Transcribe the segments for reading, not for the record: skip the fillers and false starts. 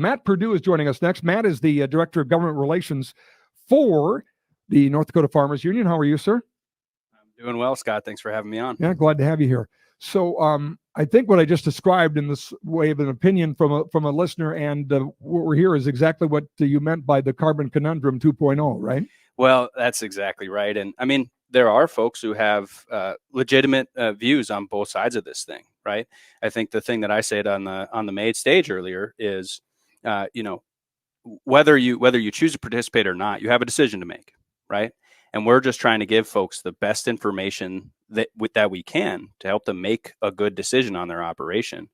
Matt Perdue is joining us next. Matt is the Director of Government Relations for the North Dakota Farmers Union. How are you, sir? I'm doing well, Scott. Thanks for having me on. Yeah, glad to have you here. So I think what I just described in this way of an opinion from a listener and what we're here is exactly what you meant by the carbon conundrum 2.0, right? Well, that's exactly right. And I mean, there are folks who have legitimate views on both sides of this thing, right? I think the thing that I said on the main stage earlier is, whether you choose to participate or not, you have a decision to make, right? And we're just trying to give folks the best information that we can to help them make a good decision on their operation.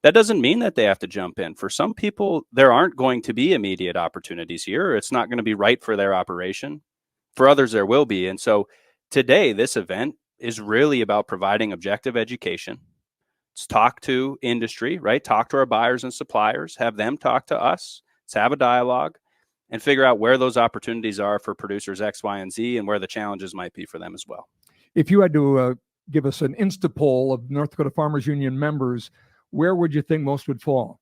That doesn't mean that they have to jump in. For some people, there aren't going to be immediate opportunities here. Or it's not going to be right for their operation. For others, there will be. And so today, this event is really about providing objective education. Let's talk to industry, right? Talk to our buyers and suppliers, have them talk to us. Let's have a dialogue and figure out where those opportunities are for producers X, Y, and Z and where the challenges might be for them as well. If you had to give us an Insta poll of North Dakota Farmers Union members, where would you think most would fall?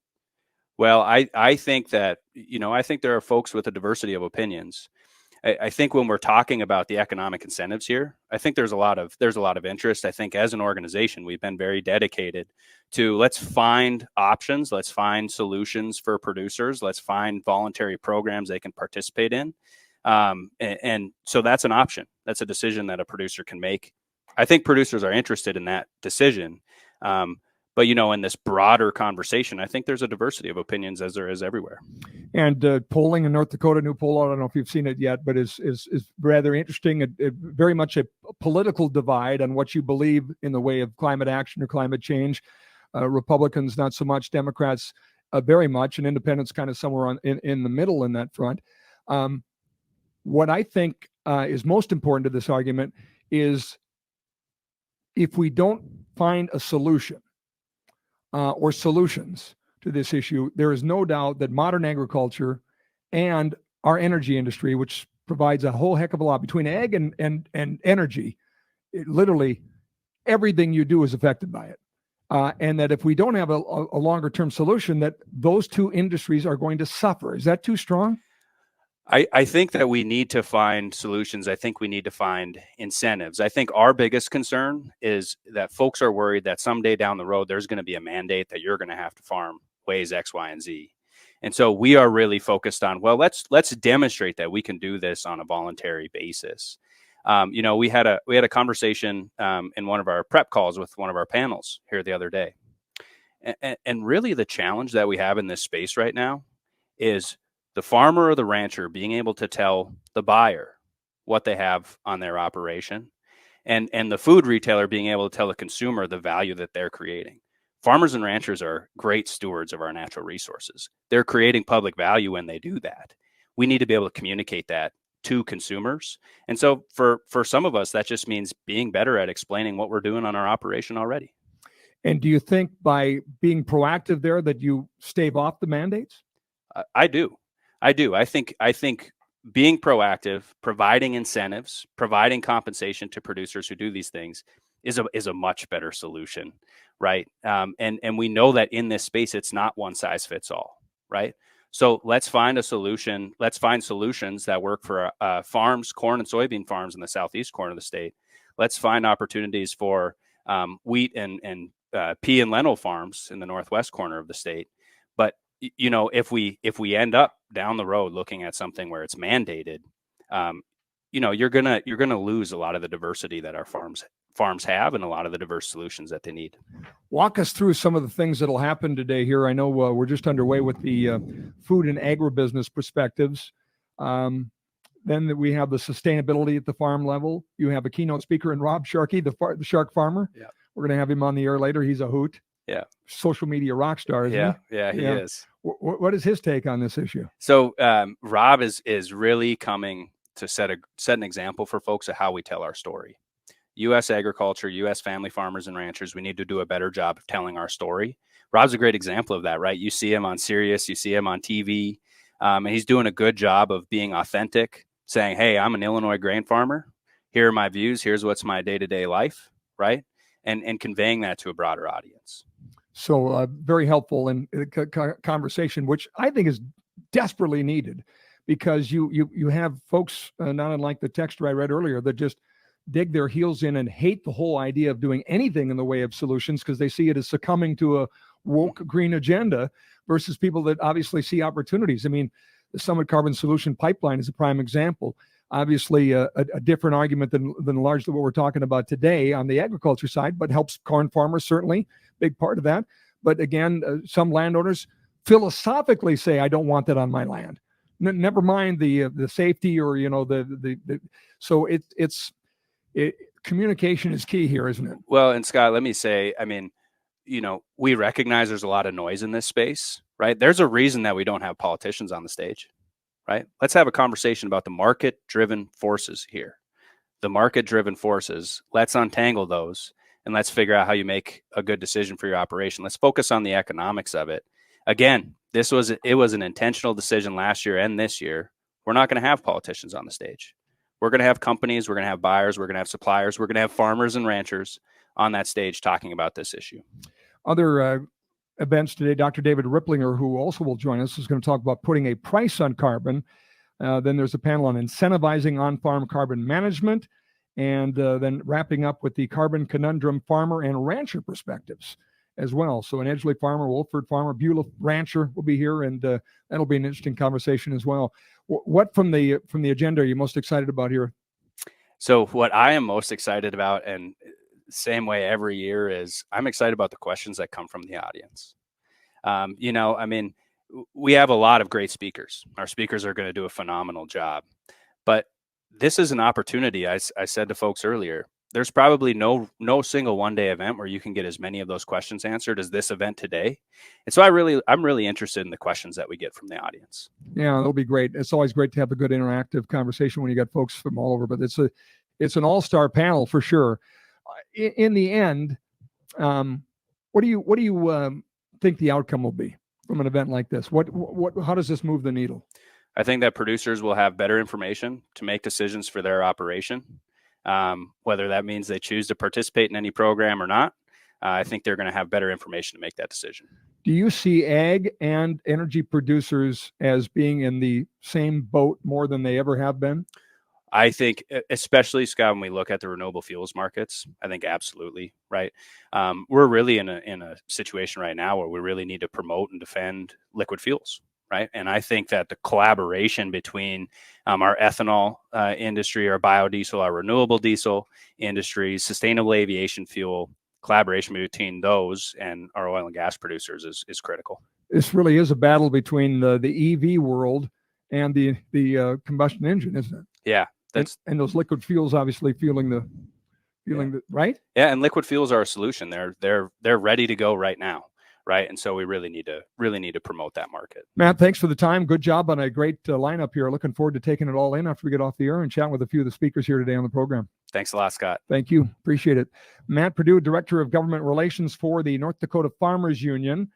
Well, I think that, I think there are folks with a diversity of opinions. I think when we're talking about the economic incentives here, I think there's a lot of interest. I think as an organization, we've been very dedicated to let's find options, let's find solutions for producers, let's find voluntary programs they can participate in. And so that's an option. That's a decision that a producer can make. I think producers are interested in that decision. But, in this broader conversation, I think there's a diversity of opinions as there is everywhere. And polling in North Dakota, new poll, I don't know if you've seen it yet, but is rather interesting. It very much a political divide on what you believe in the way of climate action or climate change. Republicans, not so much. Democrats, very much. And independents kind of somewhere in the middle in that front. What I think is most important to this argument is if we don't find a solution, or solutions to this issue, there is no doubt that modern agriculture and our energy industry, which provides a whole heck of a lot between ag and energy, literally everything you do is affected by it. And that if we don't have a longer term solution, that those two industries are going to suffer. Is that too strong? I think that we need to find solutions. I think we need to find incentives. I think our biggest concern is that folks are worried that someday down the road, there's going to be a mandate that you're going to have to farm ways X, Y, and Z. And so we are really focused on, well, let's demonstrate that we can do this on a voluntary basis. We had a conversation in one of our prep calls with one of our panels here the other day. And really the challenge that we have in this space right now is the farmer or the rancher being able to tell the buyer what they have on their operation, and the food retailer being able to tell the consumer the value that they're creating. Farmers and ranchers are great stewards of our natural resources. They're creating public value when they do that. We need to be able to communicate that to consumers. And so for some of us, that just means being better at explaining what we're doing on our operation already. And do you think by being proactive there that you stave off the mandates? I do. I think being proactive, providing incentives, providing compensation to producers who do these things is a much better solution, right? And we know that in this space, it's not one size fits all, right? So let's find a solution. Let's find solutions that work for farms, corn and soybean farms in the southeast corner of the state. Let's find opportunities for wheat and pea and lentil farms in the northwest corner of the state. But if we end up down the road looking at something where it's mandated, you're gonna lose a lot of the diversity that our farms have and a lot of the diverse solutions that they need. Walk us through some of the things that'll happen today here. I know we're just underway with the food and agribusiness perspectives. Then we have the sustainability at the farm level. You have a keynote speaker in Rob Sharkey, the shark farmer. Yeah. We're going to have him on the air later. He's a hoot. Yeah. Social media rock star, isn't he? Yeah, he is. What is his take on this issue? So Rob is really coming to set an example for folks of how we tell our story. U.S. agriculture, U.S. family farmers and ranchers, we need to do a better job of telling our story. Rob's a great example of that, right? You see him on Sirius, you see him on TV, and he's doing a good job of being authentic, saying, hey, I'm an Illinois grain farmer. Here are my views. Here's what's my day-to-day life, right? And conveying that to a broader audience. So very helpful in conversation, which I think is desperately needed, because you have folks, not unlike the texter I read earlier, that just dig their heels in and hate the whole idea of doing anything in the way of solutions because they see it as succumbing to a woke green agenda, versus people that obviously see opportunities. I mean, the Summit Carbon Solution Pipeline is a prime example. Obviously, a different argument than largely what we're talking about today on the agriculture side, but helps corn farmers, certainly, big part of that. But again, some landowners philosophically say, I don't want that on my land. Never mind the safety or, so communication is key here, isn't it? Well, and Scott, let me say, I mean, we recognize there's a lot of noise in this space, right? There's a reason that we don't have politicians on the stage, right? Let's have a conversation about the market-driven forces here. The market-driven forces, let's untangle those, and let's figure out how you make a good decision for your operation. Let's focus on the economics of it. Again, it was an intentional decision last year and this year. We're not going to have politicians on the stage. We're going to have companies, we're going to have buyers, we're going to have suppliers, we're going to have farmers and ranchers on that stage talking about this issue. Other events today, Dr. David Ripplinger, who also will join us, is going to talk about putting a price on carbon. Then there's a panel on incentivizing on-farm carbon management, and then wrapping up with the carbon conundrum farmer and rancher perspectives as well. So an Edgeley farmer, Wolford farmer, Beulah rancher will be here, and that'll be an interesting conversation as well. What from the agenda are you most excited about here? So what I am most excited about, and same way every year, is I'm excited about the questions that come from the audience. I mean, we have a lot of great speakers. Our speakers are going to do a phenomenal job, but this is an opportunity. I said to folks earlier, there's probably no single one-day event where you can get as many of those questions answered as this event today. And so I'm really interested in the questions that we get from the audience. Yeah, that'll be great. It's always great to have a good interactive conversation when you got folks from all over, but it's an all-star panel for sure. In the end, what do you think the outcome will be from an event like this? How does this move the needle? I think that producers will have better information to make decisions for their operation, whether that means they choose to participate in any program or not. I think they're going to have better information to make that decision. Do you see ag and energy producers as being in the same boat more than they ever have been? I think, especially, Scott, when we look at the renewable fuels markets, I think absolutely, right? We're really in a situation right now where we really need to promote and defend liquid fuels, right? And I think that the collaboration between our ethanol industry, our biodiesel, our renewable diesel industries, sustainable aviation fuel, collaboration between those and our oil and gas producers is critical. This really is a battle between the EV world and the combustion engine, isn't it? Yeah. And those liquid fuels obviously feeling the right? Yeah, and liquid fuels are a solution. They're ready to go right now, right? And so we really need to promote that market. Matt, thanks for the time. Good job on a great lineup here. Looking forward to taking it all in after we get off the air and chatting with a few of the speakers here today on the program. Thanks a lot, Scott. Thank you. Appreciate it. Matt Perdue, Director of Government Relations for the North Dakota Farmers Union.